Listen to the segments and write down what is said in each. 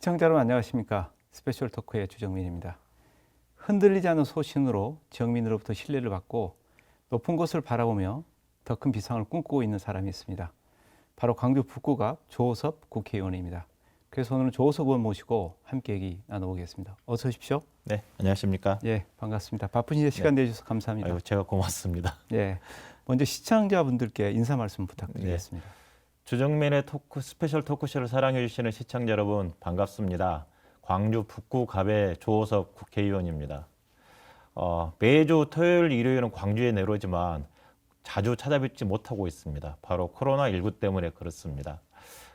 시청자 여러분 안녕하십니까. 스페셜 토크의 주정민입니다. 흔들리지 않는 소신으로 지역민으로부터 신뢰를 받고 높은 곳을 바라보며 더 큰 비상을 꿈꾸고 있는 사람이 있습니다. 바로 광주 북구갑 조호섭 국회의원입니다. 그래서 오늘은 조호섭 의원 모시고 함께 얘기 나눠보겠습니다. 어서 오십시오. 네, 안녕하십니까. 예, 반갑습니다. 바쁘신 시간 내주셔서 감사합니다. 아이고, 제가 고맙습니다. 예, 먼저 시청자분들께 인사 말씀 부탁드리겠습니다. 네. 주정민의 스페셜 토크쇼를 사랑해 주시는 시청자 여러분 반갑습니다. 광주 북구갑의 조호섭 국회의원입니다. 매주 토요일, 일요일은 광주에 내려오지만 자주 찾아뵙지 못하고 있습니다. 바로 코로나19 때문에 그렇습니다.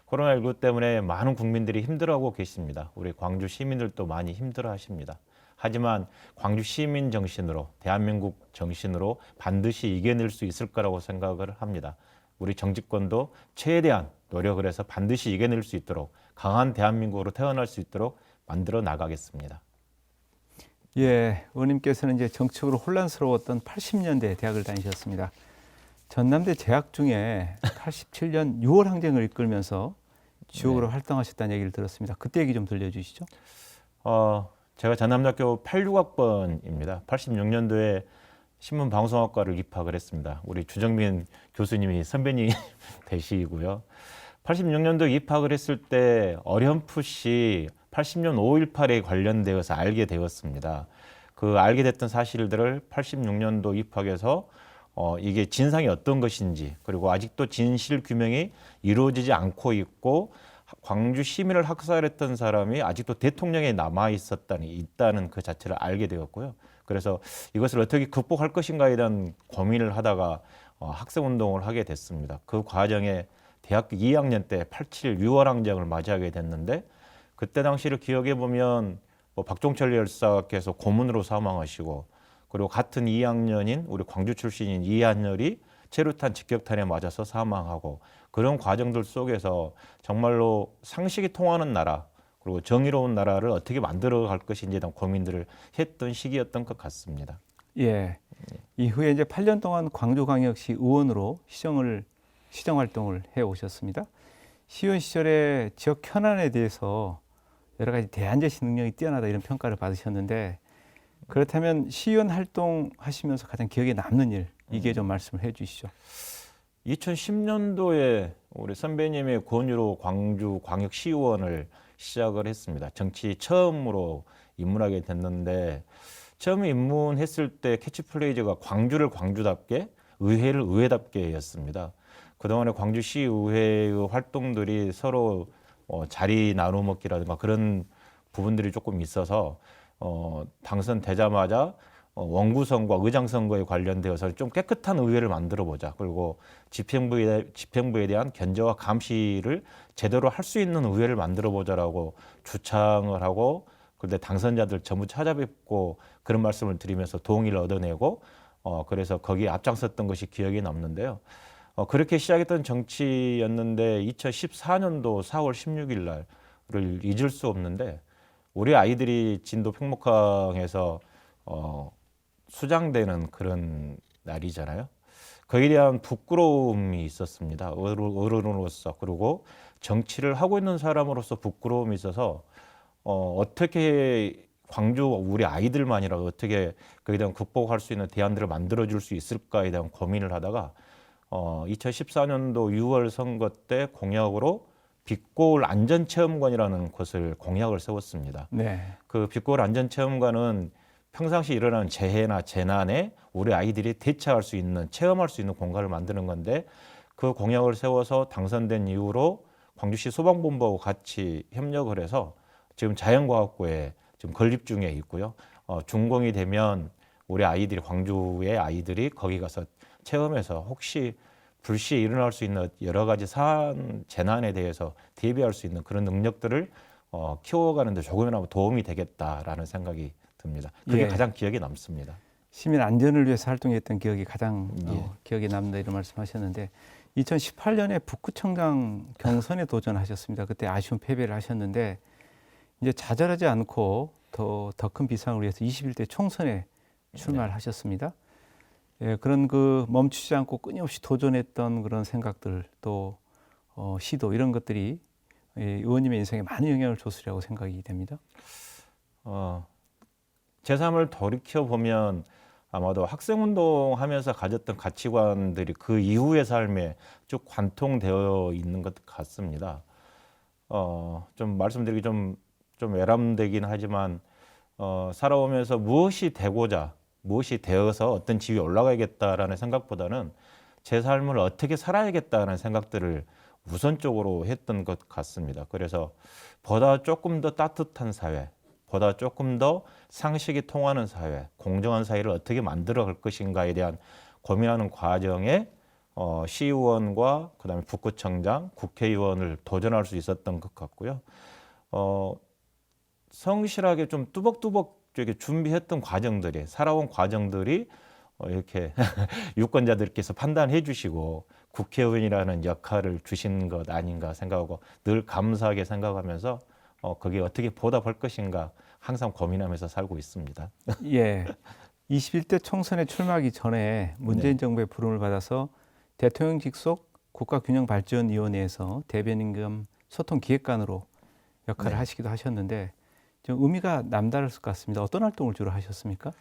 코로나19 때문에 많은 국민들이 힘들어하고 계십니다. 우리 광주 시민들도 많이 힘들어하십니다. 하지만 광주 시민 정신으로, 대한민국 정신으로 반드시 이겨낼 수 있을 거라고 생각을 합니다. 우리 정치권도 최대한 노력을 해서 반드시 이겨낼 수 있도록 강한 대한민국으로 태어날 수 있도록 만들어 나가겠습니다. 예, 의원님께서는 이제 정치적으로 혼란스러웠던 80년대 대학을 다니셨습니다. 전남대 재학 중에 87년 6월 항쟁을 이끌면서 지역으로 활동하셨다는 얘기를 들었습니다. 그때 얘기 좀 들려주시죠. 제가 전남대학교 86학번입니다. 86년도에 신문방송학과를 입학을 했습니다. 우리 주정민 교수님이 선배님 되시고요. 86년도 입학을 했을 때 어렴풋이 80년 5.18에 관련되어서 알게 되었습니다. 그 알게 됐던 사실들을 86년도 입학해서 이게 진상이 어떤 것인지, 그리고 아직도 진실 규명이 이루어지지 않고 있고 광주 시민을 학살했던 사람이 아직도 대통령에 남아 있다는 그 자체를 알게 되었고요. 그래서 이것을 어떻게 극복할 것인가에 대한 고민을 하다가 학생운동을 하게 됐습니다. 그 과정에 대학교 2학년 때 87 6월 항쟁을 맞이하게 됐는데, 그때 당시를 기억해 보면 박종철 열사께서 고문으로 사망하시고, 그리고 같은 2학년인 우리 광주 출신인 이한열이 체류탄 직격탄에 맞아서 사망하고, 그런 과정들 속에서 정말로 상식이 통하는 나라, 그리고 정의로운 나라를 어떻게 만들어갈 것인지에 대한 고민들을 했던 시기였던 것 같습니다. 예, 이후에 이제 8년 동안 광주광역시 의원으로 시정 활동을 해 오셨습니다. 시의원 시절에 지역 현안에 대해서 여러 가지 대안제시 능력이 뛰어나다 이런 평가를 받으셨는데, 그렇다면 시의원 활동하시면서 가장 기억에 남는 일, 이게 좀 말씀을 해 주시죠. 2010년도에 우리 선배님의 권유로 광주 광역시의원을 시작을 했습니다. 정치 처음으로 입문하게 됐는데, 처음 입문했을 때 캐치플레이즈가 광주를 광주답게, 의회를 의회답게였습니다. 그동안에 광주시의회의 활동들이 서로 자리 나눠먹기라든가 그런 부분들이 조금 있어서 당선되자마자 원구선과 의장선거에 관련되어서 좀 깨끗한 의회를 만들어보자. 그리고 집행부에 대한 견제와 감시를 제대로 할 수 있는 의회를 만들어보자라고 주창을 하고, 그런데 당선자들 전부 찾아뵙고 그런 말씀을 드리면서 동의를 얻어내고, 그래서 거기에 앞장섰던 것이 기억에 남는데요. 그렇게 시작했던 정치였는데 2014년도 4월 16일 날을 잊을 수 없는데, 우리 아이들이 진도 평목항에서 수장되는 그런 날이잖아요. 거기에 대한 부끄러움이 있었습니다. 어른으로서, 그리고 정치를 하고 있는 사람으로서 부끄러움이 있어서 어떻게 광주 우리 아이들만이라도 어떻게 거기에 대한 극복할 수 있는 대안들을 만들어줄 수 있을까에 대한 고민을 하다가 2014년도 6월 선거 때 공약으로 빛골 안전체험관이라는 것을 공약을 세웠습니다. 네. 그 빛골 안전체험관은 평상시 일어나는 재해나 재난에 우리 아이들이 대처할 수 있는, 체험할 수 있는 공간을 만드는 건데, 그 공약을 세워서 당선된 이후로 광주시 소방본부하고 같이 협력을 해서 지금 자연과학고에 지금 건립 중에 있고요. 준공이 되면 우리 아이들이, 광주의 아이들이 거기 가서 체험해서 혹시 불시에 일어날 수 있는 여러 가지 재난에 대해서 대비할 수 있는 그런 능력들을 키워가는 데 조금이나마 도움이 되겠다라는 생각이 듭니다. 그게 예. 가장 기억에 남습니다. 시민 안전을 위해서 활동했던 기억이 가장 기억에 남는다 이런 말씀하셨는데, 2018년에 북구청장 경선에 도전하셨습니다. 그때 아쉬운 패배를 하셨는데, 이제 좌절하지 않고 더 큰 비상을 위해서 21대 총선에 출마를 하셨습니다. 예, 그런 멈추지 않고 끊임없이 도전했던 그런 생각들, 또 시도, 이런 것들이 이 의원님의 인생에 많은 영향을 줬으리라고 생각이 됩니다. 제 삶을 돌이켜 보면 아마도 학생운동 하면서 가졌던 가치관들이 그 이후의 삶에 쭉 관통되어 있는 것 같습니다. 좀 말씀드리기 좀 외람되긴 하지만 살아오면서 무엇이 되고자 무엇이 되어서 어떤 지위에 올라가야겠다라는 생각보다는 제 삶을 어떻게 살아야겠다는 생각들을 우선적으로 했던 것 같습니다. 그래서 보다 조금 더 따뜻한 사회, 보다 조금 더 상식이 통하는 사회, 공정한 사회를 어떻게 만들어 갈 것인가에 대한 고민하는 과정에 시의원과 그다음에 북구청장, 국회의원을 도전할 수 있었던 것 같고요. 성실하게 좀 뚜벅뚜벅 이렇게 준비했던 과정들이 살아온 과정들이 이렇게 유권자들께서 판단해 주시고 국회의원이라는 역할을 주신 것 아닌가 생각하고 늘 감사하게 생각하면서 거기에 어떻게 보답할 것인가 항상 고민하면서 살고 있습니다. 예. 21대 총선에 출마하기 전에 문재인 정부의 부름을 받아서 대통령 직속 국가균형발전위원회에서 대변인 겸 소통기획관으로 역할을 네. 하시기도 하셨는데 좀 의미가 남다를 것 같습니다. 어떤 활동을 주로 하셨습니까?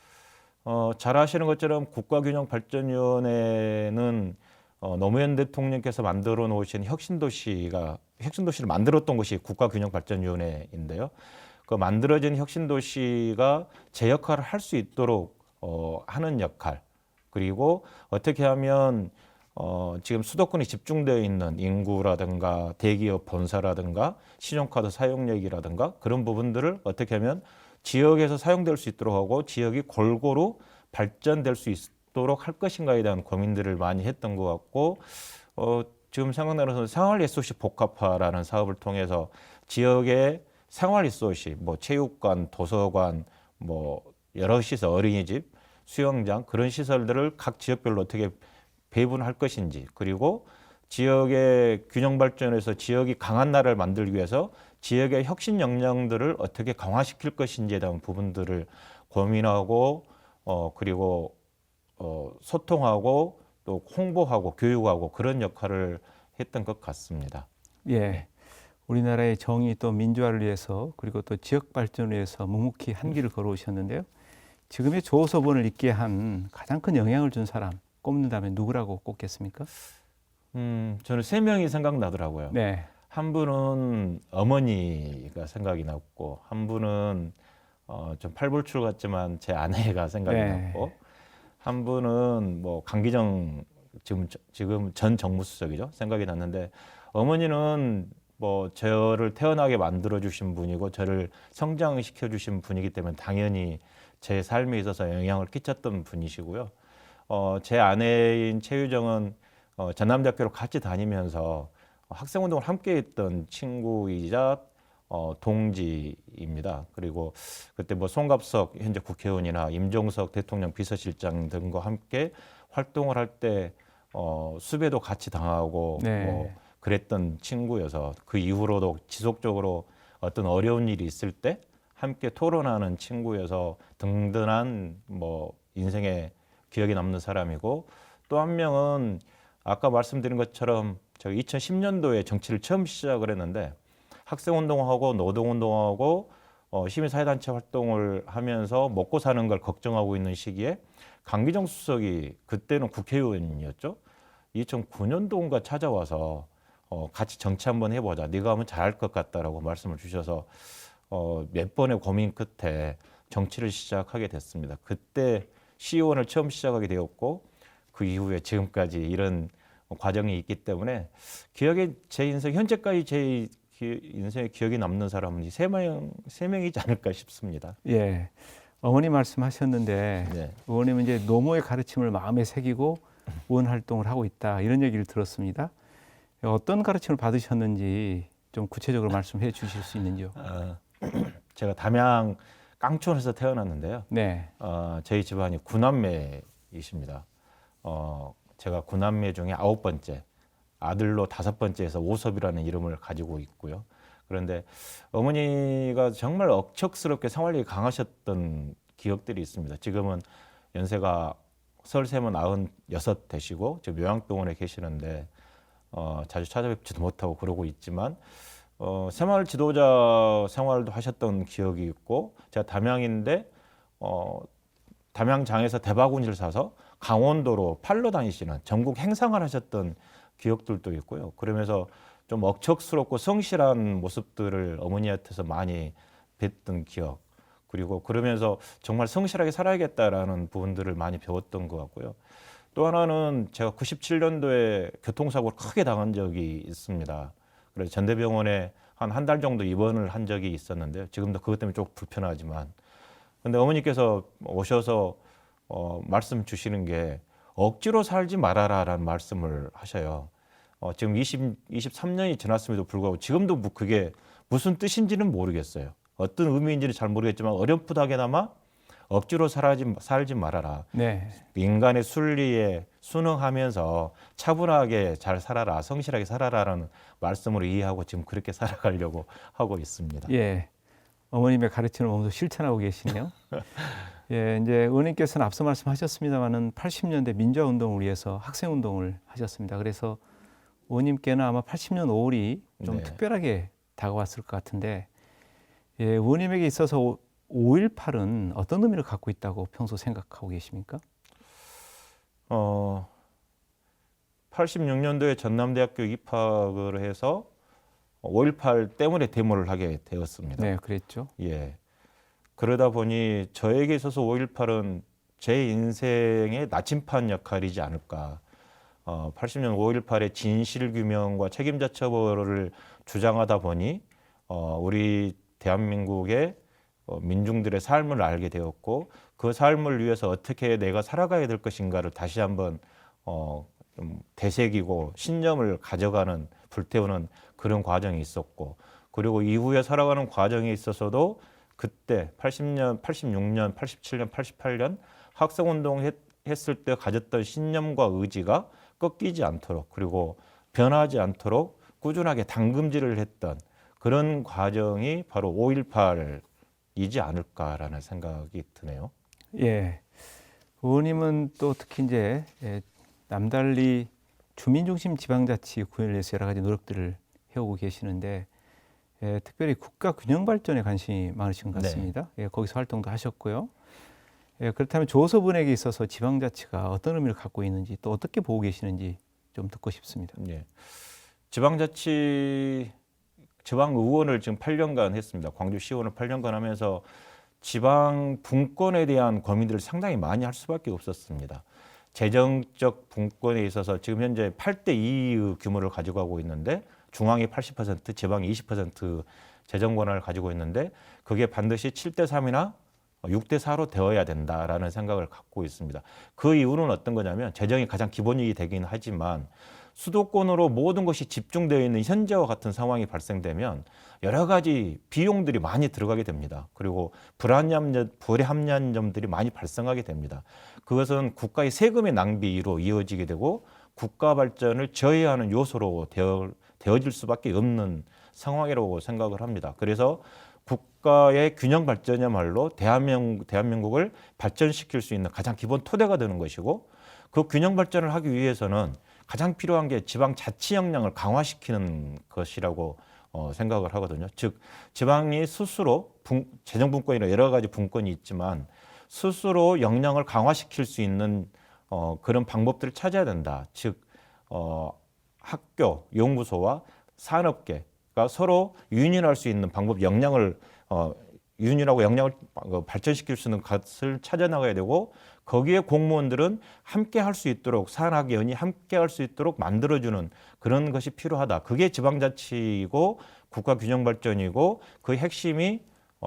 잘 아시는 것처럼 국가균형발전위원회는 노무현 대통령께서 만들어 놓으신 혁신도시를 만들었던 것이 국가균형발전위원회인데요. 그 만들어진 혁신도시가 제 역할을 할 수 있도록 하는 역할, 그리고 어떻게 하면 지금 수도권이 집중되어 있는 인구라든가 대기업 본사라든가 신용카드 사용력이라든가 그런 부분들을 어떻게 하면 지역에서 사용될 수 있도록 하고 지역이 골고루 발전될 수 있도록 할 것인가에 대한 고민들을 많이 했던 것 같고 지금 생각나는 생활 리소시 복합화라는 사업을 통해서 지역의 생활 리소시, 뭐 체육관, 도서관, 뭐 여러 시설, 어린이집, 수영장 그런 시설들을 각 지역별로 어떻게 배분할 것인지, 그리고 지역의 균형 발전에서 지역이 강한 나라를 만들기 위해서 지역의 혁신 역량들을 어떻게 강화시킬 것인지에 대한 부분들을 고민하고 그리고 소통하고 또 홍보하고 교육하고 그런 역할을 했던 것 같습니다. 예. 우리나라의 정의 또 민주화를 위해서 그리고 또 지역 발전을 위해서 묵묵히 한 길을 걸어오셨는데요. 지금의 조호서본을 있게 한 가장 큰 영향을 준 사람 꼽는다면 누구라고 꼽겠습니까? 저는 세 명이 생각나더라고요. 네. 한 분은 어머니가 생각이 났고, 한 분은 좀 팔불출 같지만 제 아내가 생각이 네. 났고, 한 분은 뭐 강기정 지금 전 정무수석이죠. 생각이 났는데, 어머니는 뭐 저를 태어나게 만들어 주신 분이고 저를 성장시켜 주신 분이기 때문에 당연히 제 삶에 있어서 영향을 끼쳤던 분이시고요. 제 아내인 최유정은 전남대학교를 같이 다니면서 학생운동을 함께 했던 친구이자 동지입니다. 그리고 그때 뭐 송갑석 현재 국회의원이나 임종석 대통령 비서실장 등과 함께 활동을 할 때 수배도 같이 당하고 네. 뭐 그랬던 친구여서 그 이후로도 지속적으로 어떤 어려운 일이 있을 때 함께 토론하는 친구여서 든든한 뭐 인생의 기억에 남는 사람이고, 또 한 명은 아까 말씀드린 것처럼 제가 2010년도에 정치를 처음 시작을 했는데 학생운동하고 노동운동하고 시민사회단체 활동을 하면서 먹고 사는 걸 걱정하고 있는 시기에 강기정 수석이 그때는 국회의원이었죠. 2009년도인가 찾아와서 같이 정치 한번 해보자. 네가 하면 잘할 것 같다라고 말씀을 주셔서 몇 번의 고민 끝에 정치를 시작하게 됐습니다. 그때 시의원을 처음 시작하게 되었고 그 이후에 지금까지 이런 과정이 있기 때문에 제 인생 현재까지 제 인생의 기억이 남는 사람은 이 세 명이지 않을까 싶습니다. 예. 어머니 말씀하셨는데 네. 의원님은 이제 노모의 가르침을 마음에 새기고 의원 활동을 하고 있다 이런 얘기를 들었습니다. 어떤 가르침을 받으셨는지 좀 구체적으로 말씀해 주실 수 있는지요? 제가 담양 깡촌에서 태어났는데요. 네. 저희 집안이 9남매이십니다. 제가 9남매 중에 9번째, 아들로 5번째에서 오섭이라는 이름을 가지고 있고요. 그런데 어머니가 정말 억척스럽게 생활력이 강하셨던 기억들이 있습니다. 지금은 연세가 설세면 96 되시고 지금 요양병원에 계시는데 자주 찾아뵙지도 못하고 그러고 있지만 새마을 지도자 생활도 하셨던 기억이 있고 제가 담양인데 담양장에서 대바구니를 사서 강원도로 팔러 다니시는 전국 행상을 하셨던 기억들도 있고요. 그러면서 좀 억척스럽고 성실한 모습들을 어머니한테서 많이 뵀던 기억, 그리고 그러면서 정말 성실하게 살아야겠다라는 부분들을 많이 배웠던 것 같고요. 또 하나는 제가 97년도에 교통사고를 크게 당한 적이 있습니다. 그래서 전대병원에 한 달 정도 입원을 한 적이 있었는데요. 지금도 그것 때문에 조금 불편하지만, 근데 어머니께서 오셔서 말씀 주시는 게 억지로 살지 말아라라는 말씀을 하셔요. 지금 23년이 지났음에도 불구하고 지금도 그게 무슨 뜻인지는 모르겠어요. 어떤 의미인지는 잘 모르겠지만 어렴풋하게나마 억지로 살지 말아라. 네. 인간의 순리에 순응하면서 차분하게 잘 살아라, 성실하게 살아라라는 말씀으로 이해하고 지금 그렇게 살아가려고 하고 있습니다. 예. 어머님의 가르침을 몸소 실천하고 계시네요. 예, 이제 의원님께서는 앞서 말씀하셨습니다만은 80년대 민주화 운동을 위해서 학생 운동을 하셨습니다. 그래서 의원님께는 아마 80년 5월이 좀 네. 특별하게 다가왔을 것 같은데, 예, 의원님에게 있어서 5.18은 어떤 의미를 갖고 있다고 평소 생각하고 계십니까? 86년도에 전남대학교 입학을 해서 5.18 때문에 데모를 하게 되었습니다. 네, 그랬죠. 예. 그러다 보니 저에게 있어서 5.18은 제 인생의 나침판 역할이지 않을까. 80년 5.18의 진실규명과 책임자 처벌을 주장하다 보니 우리 대한민국의 민중들의 삶을 알게 되었고, 그 삶을 위해서 어떻게 내가 살아가야 될 것인가를 다시 한번 좀 되새기고 신념을 가져가는, 불태우는 그런 과정이 있었고, 그리고 이후에 살아가는 과정에 있어서도 그때 80년, 86년, 87년, 88년 학생운동 했을 때 가졌던 신념과 의지가 꺾이지 않도록, 그리고 변하지 않도록 꾸준하게 당금질을 했던 그런 과정이 바로 5.18이지 않을까라는 생각이 드네요. 예. 의원님은 또 특히 이제 남달리 주민중심 지방자치 구현을 위해서 여러 가지 노력들을 해오고 계시는데, 특별히 국가 균형 발전에 관심이 많으신 것 같습니다. 예, 거기서 활동도 하셨고요. 예, 그렇다면 조섭원에게 있어서 지방자치가 어떤 의미를 갖고 있는지, 또 어떻게 보고 계시는지 좀 듣고 싶습니다. 예. 지방의원을 지금 8년간 했습니다. 광주시의원을 8년간 하면서 지방 분권에 대한 고민들을 상당히 많이 할 수밖에 없었습니다. 재정적 분권에 있어서 지금 현재 8대 2의 규모를 가지고 가고 있는데, 중앙이 80%, 지방이 20% 재정 권한을 가지고 있는데, 그게 반드시 7대 3이나 6대 4로 되어야 된다라는 생각을 갖고 있습니다. 그 이유는 어떤 거냐면, 재정이 가장 기본이 되긴 하지만 수도권으로 모든 것이 집중되어 있는 현재와 같은 상황이 발생되면 여러 가지 비용들이 많이 들어가게 됩니다. 그리고 불합리한 점들이 많이 발생하게 됩니다. 그것은 국가의 세금의 낭비로 이어지게 되고 국가 발전을 저해하는 요소로 되어질 수밖에 없는 상황이라고 생각을 합니다. 그래서 국가의 균형 발전이야말로 대한민국을 발전시킬 수 있는 가장 기본 토대가 되는 것이고, 그 균형 발전을 하기 위해서는 가장 필요한 게 지방 자치 역량을 강화시키는 것이라고 생각을 하거든요. 즉, 지방이 스스로 재정 분권이나 여러 가지 분권이 있지만 스스로 역량을 강화시킬 수 있는 그런 방법들을 찾아야 된다. 즉, 학교, 연구소와 산업계가 서로 유인할 수 있는 방법, 유인하고 역량을 발전시킬 수 있는 것을 찾아 나가야 되고, 거기에 공무원들은 함께 할 수 있도록, 산학연이 함께 할 수 있도록 만들어주는 그런 것이 필요하다. 그게 지방자치이고 국가균형발전이고, 그 핵심이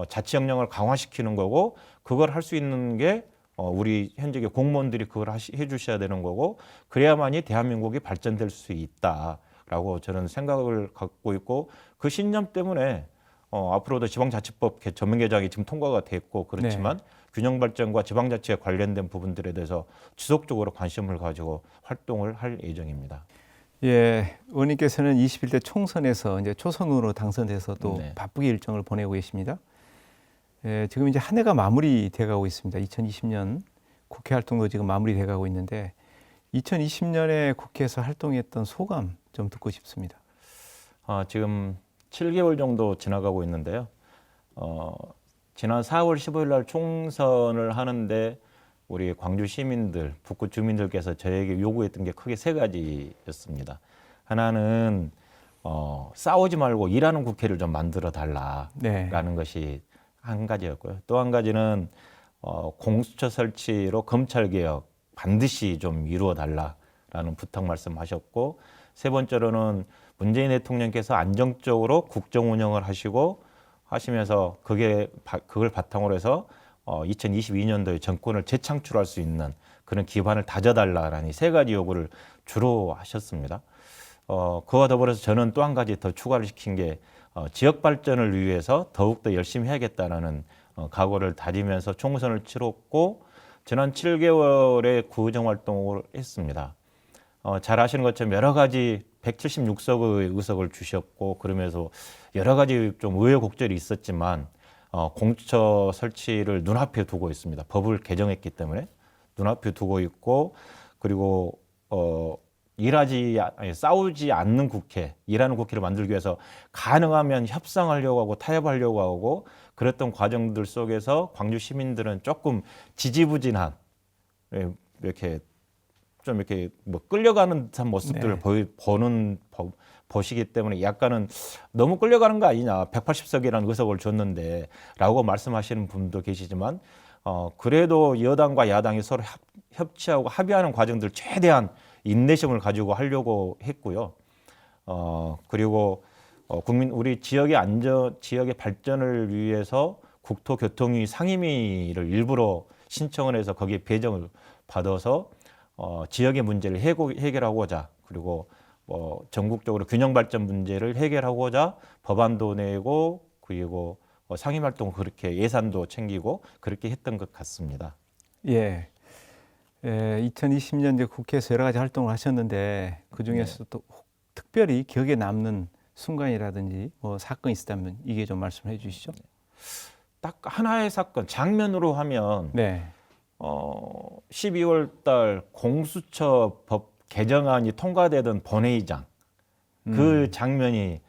자치 역량을 강화시키는 거고, 그걸 할 수 있는 게 우리 현직의 공무원들이 그걸 해주셔야 되는 거고, 그래야만이 대한민국이 발전될 수 있다라고 저는 생각을 갖고 있고, 그 신념 때문에 앞으로도 지방자치법 전면 개정이 지금 통과가 됐고, 그렇지만 균형 발전과 지방자치에 관련된 부분들에 대해서 지속적으로 관심을 가지고 활동을 할 예정입니다. 예, 의원님께서는 21대 총선에서 이제 초선으로 당선돼서 또 바쁘게 일정을 보내고 계십니다. 예, 지금 이제 한 해가 마무리돼 가고 있습니다. 2020년 국회 활동도 지금 마무리돼 가고 있는데, 2020년에 국회에서 활동했던 소감 좀 듣고 싶습니다. 지금 7개월 정도 지나가고 있는데요. 지난 4월 15일 날 총선을 하는데 우리 광주 시민들, 북구 주민들께서 저에게 요구했던 게 크게 세 가지였습니다. 하나는 싸우지 말고 일하는 국회를 좀 만들어 달라라는 네. 것이 한 가지였고요. 또 한 가지는 공수처 설치로 검찰 개혁 반드시 좀 이루어 달라라는 부탁 말씀하셨고, 세 번째로는 문재인 대통령께서 안정적으로 국정 운영을 하시면서 그걸 바탕으로 해서 2022년도에 정권을 재창출할 수 있는 그런 기반을 다져달라라는 이 세 가지 요구를 주로 하셨습니다. 그와 더불어서 저는 또 한 가지 더 추가를 시킨 게 지역 발전을 위해서 더욱더 열심히 해야겠다라는 각오를 다지면서 총선을 치렀고, 지난 7개월의 구의정 활동을 했습니다. 잘 아시는 것처럼 여러 가지 176석의 의석을 주셨고, 그러면서 여러 가지 좀 우여곡절이 있었지만 공수처 설치를 눈앞에 두고 있습니다. 법을 개정했기 때문에 눈앞에 두고 있고, 그리고 싸우지 않는 국회, 일하는 국회를 만들기 위해서 가능하면 협상하려고 하고 타협하려고 하고 그랬던 과정들 속에서 광주 시민들은 조금 지지부진한, 이렇게 좀 이렇게 뭐 끌려가는 듯한 모습들을 보시기 때문에 약간은 너무 끌려가는 거 아니냐, 180석이라는 의석을 줬는데라고 말씀하시는 분도 계시지만, 그래도 여당과 야당이 서로 협치하고 합의하는 과정들 최대한 인내심을 가지고 하려고 했고요. 그리고 우리 지역의 발전을 위해서 국토교통위 상임위를 일부러 신청을 해서 거기에 배정을 받아서 지역의 문제를 해결하고자, 그리고 전국적으로 균형 발전 문제를 해결하고자 법안도 내고, 그리고 상임 활동 그렇게 예산도 챙기고 그렇게 했던 것 같습니다. 예. 2020년 이제 국회에서 여러 가지 활동을 하셨는데 그 중에서 또 특별히 기억에 남는 순간이라든지 뭐 사건이 있었다면 이게 좀 말씀해 주시죠. 딱 하나의 사건, 장면으로 하면 네. 12월 달 공수처 법 개정안이 통과되던 본회의장, 그 장면이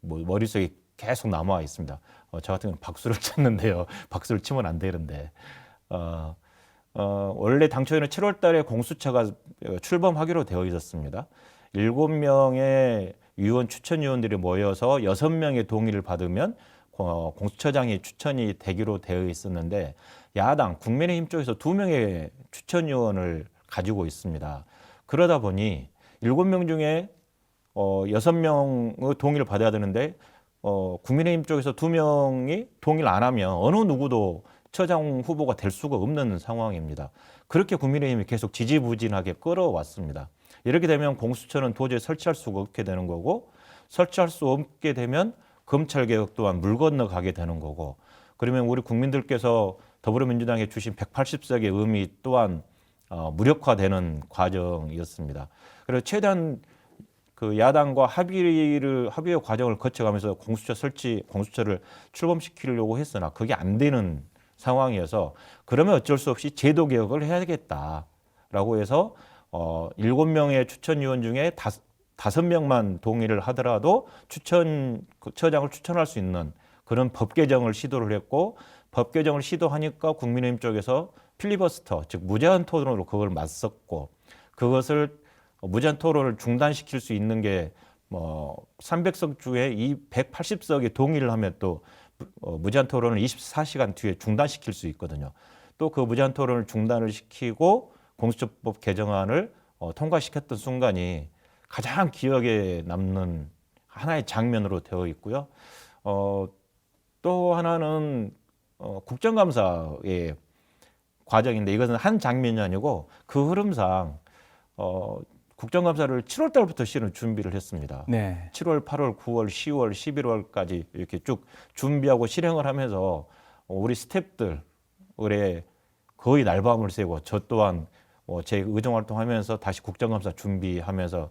머릿속에 계속 남아 있습니다. 저 같은 경우는 박수를 쳤는데요. 박수를 치면 안 되는데, 원래 당초에는 7월 달에 공수처가 출범하기로 되어 있었습니다. 7명의 추천위원들이 모여서 6명의 동의를 받으면 공수처장이 추천이 되기로 되어 있었는데, 야당 국민의힘 쪽에서 2명의 추천위원을 가지고 있습니다. 그러다 보니 7명 중에 6명의 동의를 받아야 되는데, 국민의힘 쪽에서 2명이 동의를 안 하면 어느 누구도 처장 후보가 될 수가 없는 상황입니다. 그렇게 국민의힘이 계속 지지부진하게 끌어왔습니다. 이렇게 되면 공수처는 도저히 설치할 수가 없게 되는 거고, 설치할 수 없게 되면 검찰개혁 또한 물 건너가게 되는 거고, 그러면 우리 국민들께서 더불어민주당에 주신 180석의 의미 또한 무력화되는 과정이었습니다. 그래서 최대한 그 야당과 합의의 과정을 거쳐가면서 공수처를 출범시키려고 했으나 그게 안 되는 상황이어서, 그러면 어쩔 수 없이 제도 개혁을 해야겠다라고 해서 7명의 추천위원 중에 5명만 동의를 하더라도 처장을 추천할 수 있는 그런 법 개정을 시도를 했고, 법 개정을 시도하니까 국민의힘 쪽에서 필리버스터, 즉 무제한 토론으로 그걸 맞섰고, 그것을 무제한 토론을 중단시킬 수 있는 게 300석 중에 이 180석이 동의를 하면 또 무제한 토론을 24시간 뒤에 중단시킬 수 있거든요. 또 그 무제한 토론을 중단을 시키고 공수처법 개정안을 통과시켰던 순간이 가장 기억에 남는 하나의 장면으로 되어 있고요. 또 하나는 국정감사의 과정인데, 이것은 한 장면이 아니고 그 흐름상 국정감사를 7월 달부터 실은 준비를 했습니다. 네. 7월, 8월, 9월, 10월, 11월까지 이렇게 쭉 준비하고 실행을 하면서 우리 스태프들의 거의 날밤을 새고, 저 또한 제 의정활동하면서 다시 국정감사 준비하면서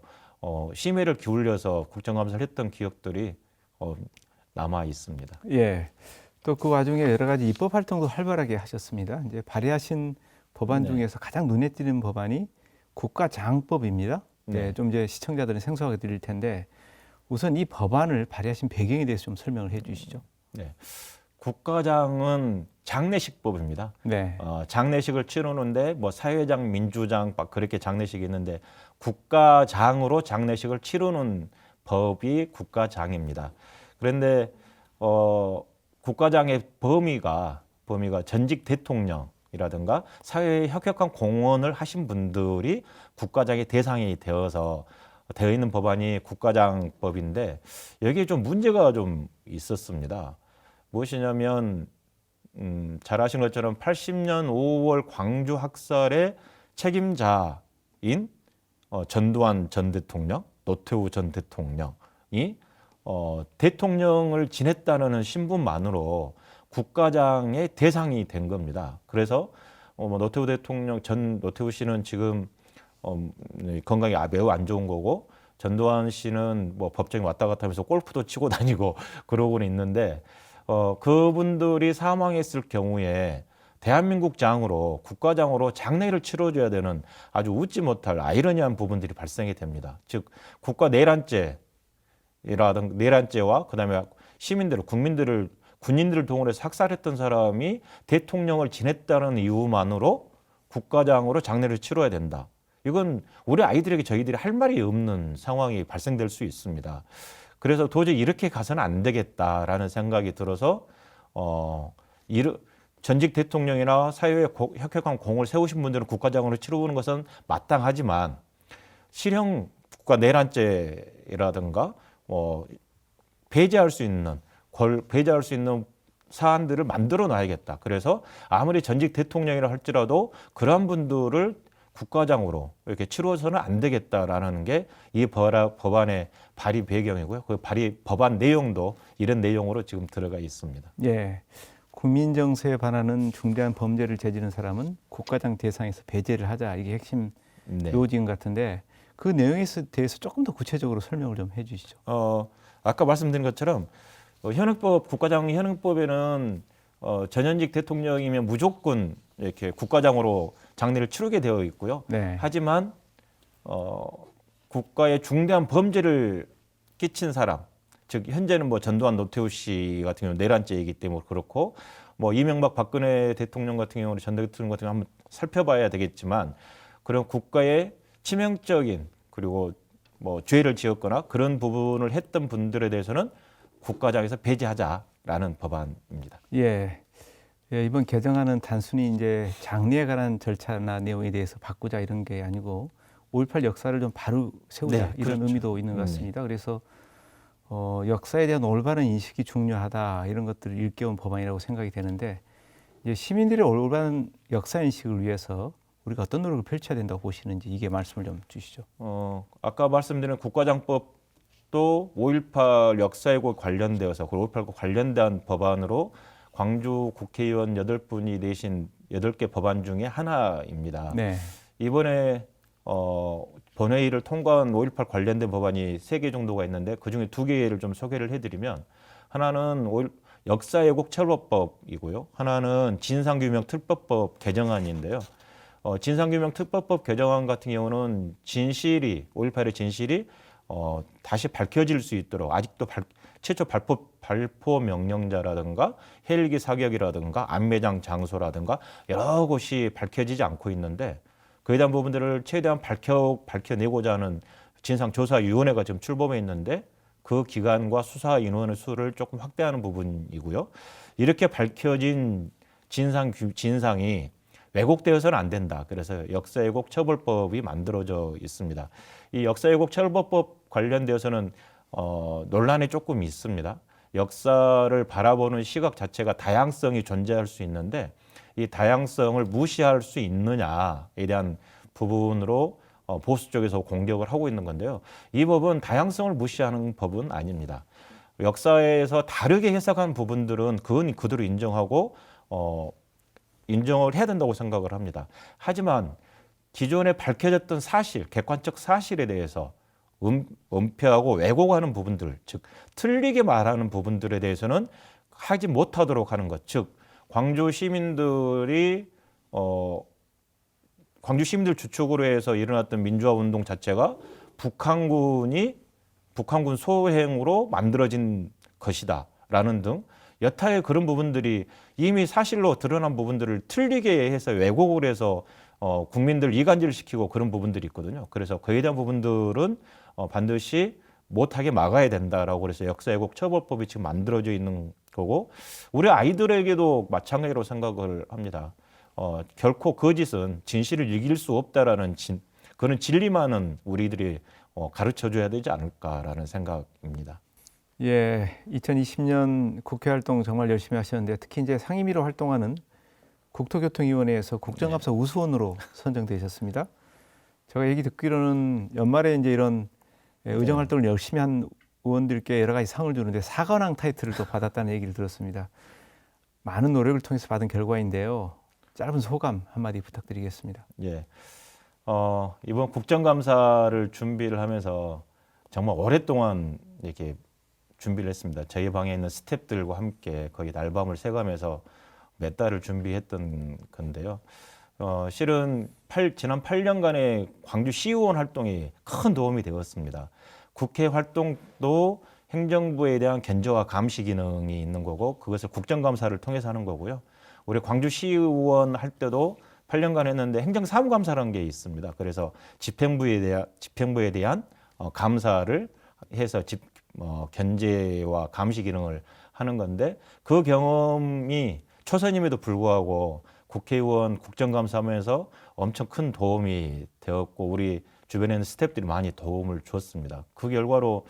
심혈을 기울여서 국정감사를 했던 기억들이 남아 있습니다. 예. 또 그 와중에 여러 가지 입법 활동도 활발하게 하셨습니다. 이제 발의하신 법안 네. 중에서 가장 눈에 띄는 법안이 국가장법입니다. 네. 좀 이제 시청자들은 생소하게 들릴 텐데, 우선 이 법안을 발의하신 배경에 대해서 좀 설명을 해주시죠. 네. 국가장은 장례식법입니다. 네. 장례식을 치르는데 뭐 사회장, 민주장 막 그렇게 장례식이 있는데 국가장으로 장례식을 치르는 법이 국가장입니다. 그런데 국가장의 범위가 전직 대통령이라든가 사회에 혁혁한 공헌을 하신 분들이 국가장의 대상이 되어 있는 법안이 국가장법인데 여기에 좀 문제가 좀 있었습니다. 무엇이냐면 잘 아시는 것처럼 80년 5월 광주 학살의 책임자인 전두환 전 대통령, 노태우 전 대통령이 대통령을 지냈다는 신분만으로 국가장의 대상이 된 겁니다. 그래서 노태우 대통령 전 노태우 씨는 지금 건강이 매우 안 좋은 거고 전두환 씨는 뭐 법정에 왔다 갔다 하면서 골프도 치고 다니고 그러고는 있는데 그분들이 사망했을 경우에 대한민국 장으로 국가장으로 장례를 치러줘야 되는 아주 웃지 못할 아이러니한 부분들이 발생이 됩니다. 즉 국가 내란죄와 그다음에 시민들을 군인들을 동원해서 학살했던 사람이 대통령을 지냈다는 이유만으로 국가장으로 장례를 치러야 된다. 이건 우리 아이들에게 저희들이 할 말이 없는 상황이 발생될 수 있습니다. 그래서 도저히 이렇게 가서는 안 되겠다라는 생각이 들어서 전직 대통령이나 사회에 혁혁한 공을 세우신 분들은 국가장으로 치르는 것은 마땅하지만 실형 국가 내란죄라든가 배제할 수 있는 사안들을 만들어 놔야겠다. 그래서 아무리 전직 대통령이라 할지라도 그러한 분들을 국가장으로 이렇게 치러서는 안 되겠다라는 게 이 법안의 발의 배경이고요. 그 법안 내용도 이런 내용으로 지금 들어가 있습니다. 예. 국민 정서에 반하는 중대한 범죄를 저지른 사람은 국가장 대상에서 배제를 하자. 이게 핵심 네. 요지인 것 같은데 그 내용에 대해서 조금 더 구체적으로 설명을 좀 해주시죠. 아까 말씀드린 것처럼 국가장 현행법에는 전현직 대통령이면 무조건 이렇게 국가장으로 장례를 치르게 되어 있고요. 네. 하지만 국가에 중대한 범죄를 끼친 사람, 즉 현재는 뭐 전두환 노태우 씨 같은 경우 내란죄이기 때문에 그렇고 뭐 이명박 박근혜 대통령 같은 경우는 전 대통령 같은 경우 한번 살펴봐야 되겠지만 그런 국가에 치명적인 그리고 뭐 죄를 지었거나 그런 부분을 했던 분들에 대해서는 국가장에서 배제하자라는 법안입니다. 예. 예, 이번 개정안은 단순히 이제 장례에 관한 절차나 내용에 대해서 바꾸자 이런 게 아니고 5.18 역사를 좀 바로 세우자 네, 이런 그렇죠. 의미도 있는 것 같습니다. 그래서 역사에 대한 올바른 인식이 중요하다 이런 것들을 일깨운 법안이라고 생각이 되는데 이제 시민들의 올바른 역사 인식을 위해서 우리가 어떤 노력을 펼쳐야 된다고 보시는지 이게 말씀을 좀 주시죠. 아까 말씀드린 국가장법도 5.18 역사회고 관련되어서 그 5.18과 관련된 법안으로 광주 국회의원 8분이 내신 8개 법안 중에 하나입니다. 네. 이번에 본회의를 통과한 5.18 관련된 법안이 3개 정도가 있는데 그중에 2개를 좀 소개를 해드리면 하나는 역사왜곡처벌법이고요. 하나는 진상규명특별법 개정안인데요. 진상규명특별법 개정안 같은 경우는 5.18의 진실이 다시 밝혀질 수 있도록 아직도 최초 발포 명령자라든가 헬기 사격이라든가 안매장 장소라든가 여러 곳이 밝혀지지 않고 있는데 그에 대한 부분들을 최대한 밝혀내고자 하는 진상조사위원회가 지금 출범해 있는데 그 기관과 수사 인원의 수를 조금 확대하는 부분이고요. 이렇게 밝혀진 진상이 왜곡되어서는 안 된다. 그래서 역사왜곡처벌법이 만들어져 있습니다. 이 역사왜곡처벌법 관련되어서는 논란이 조금 있습니다. 역사를 바라보는 시각 자체가 다양성이 존재할 수 있는데 이 다양성을 무시할 수 있느냐에 대한 부분으로 보수 쪽에서 공격을 하고 있는 건데요. 이 법은 다양성을 무시하는 법은 아닙니다. 역사에서 다르게 해석한 부분들은 그건 그대로 인정하고 인정을 해야 된다고 생각을 합니다. 하지만 기존에 밝혀졌던 사실, 객관적 사실에 대해서 은폐하고 왜곡하는 부분들, 즉 틀리게 말하는 부분들에 대해서는 하지 못하도록 하는 것, 즉 광주 시민들 주축으로 해서 일어났던 민주화 운동 자체가 북한군이 북한군 소행으로 만들어진 것이다라는 등 여타의 그런 부분들이 이미 사실로 드러난 부분들을 틀리게 해서 왜곡을 해서 국민들 이간질시키고 그런 부분들이 있거든요. 그래서 그에 대한 부분들은 반드시 못하게 막아야 된다라고 그래서 역사왜곡 처벌법이 지금 만들어져 있는 거고 우리 아이들에게도 마찬가지로 생각을 합니다. 결코 거짓은 진실을 이길 수 없다라는 그런 진리만은 우리들이 가르쳐줘야 되지 않을까라는 생각입니다. 예, 2020년 국회 활동 정말 열심히 하셨는데 특히 이제 상임위로 활동하는 국토교통위원회에서 국정감사 우수원으로 선정되셨습니다. 제가 얘기 듣기로는 연말에 이제 이런 의정 활동을 열심히 한 의원들께 여러 가지 상을 주는데 사관왕 타이틀을 또 받았다는 얘기를 들었습니다. 많은 노력을 통해서 받은 결과인데요. 짧은 소감 한마디 부탁드리겠습니다. 예. 이번 국정감사를 준비를 하면서 정말 오랫동안 이렇게 준비를 했습니다. 저희 방에 있는 스태프들과 함께 거의 날밤을 새가면서 몇 달을 준비했던 건데요. 실은 지난 8년간의 광주 시의원 활동이 큰 도움이 되었습니다. 국회 활동도 행정부에 대한 견제와 감시 기능이 있는 거고 그것을 국정감사를 통해서 하는 거고요. 우리 광주 시의원 할 때도 8년간 했는데 행정사무감사라는 게 있습니다. 그래서 집행부에 대한 감사를 해서 견제와 감시 기능을 하는 건데 그 경험이 초선임에도 불구하고 국회의원 국정감사하면서 엄청 큰 도움이 되었고 우리 주변에 있는 스태프들이 많이 도움을 줬습니다. 그 결과로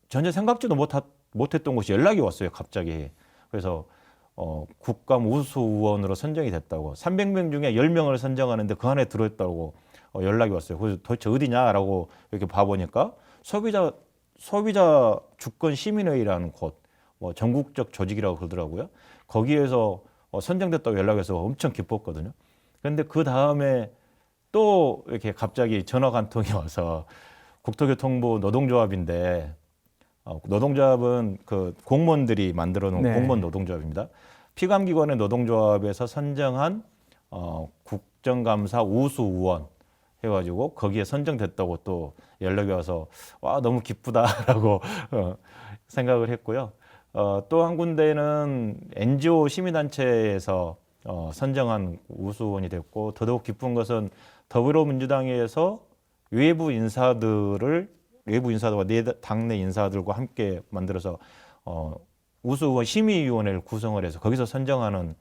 전혀 생각지도 못했던 곳이 연락이 왔어요. 갑자기. 그래서 국감 우수 의원으로 선정이 됐다고 300명 중에 10명을 선정하는데 그 안에 들어있다고 연락이 왔어요. 그래서 도대체 어디냐라고 이렇게 봐보니까 소비자 주권 시민회의라는 곳, 전국적 조직이라고 그러더라고요. 거기에서 선정됐다고 연락해서 엄청 기뻤거든요. 그런데 그 다음에 또 이렇게 갑자기 전화가 한 통이 와서 국토교통부 노동조합인데 노동조합은 그 공무원들이 만들어 놓은 공무원 노동조합입니다. 피감기관의 노동조합에서 선정한 국정감사 우수 의원 해가지고 거기에 선정됐다고 또 연락이 와서 와 너무 기쁘다라고 생각을 했고요. 또 한 군데는 NGO 시민단체에서 선정한 우수 의원이 됐고 더더욱 기쁜 것은 더불어민주당에서 외부 인사들과 당내 인사들과 함께 만들어서 우수 의원 심의위원회를 구성을 해서 거기서 선정하는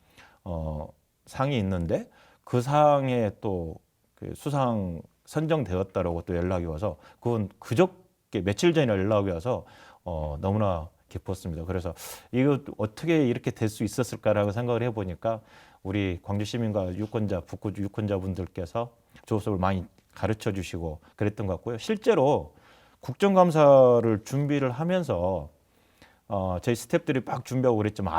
상이 있는데 그 상에 또 그 수상 선정되었다라고 또 연락이 와서 그건 그저께 며칠 전에 연락이 와서 너무나 기뻤습니다. 그래서 이거 어떻게 이렇게 될 수 있었을까라고 생각을 해보니까 우리 광주 시민과 유권자, 북구 유권자분들께서 조수를 많이 가르쳐 주시고 그랬던 것 같고요. 실제로 국정감사를 준비를 하면서 저희 스태프들이 막 준비하고 그랬지만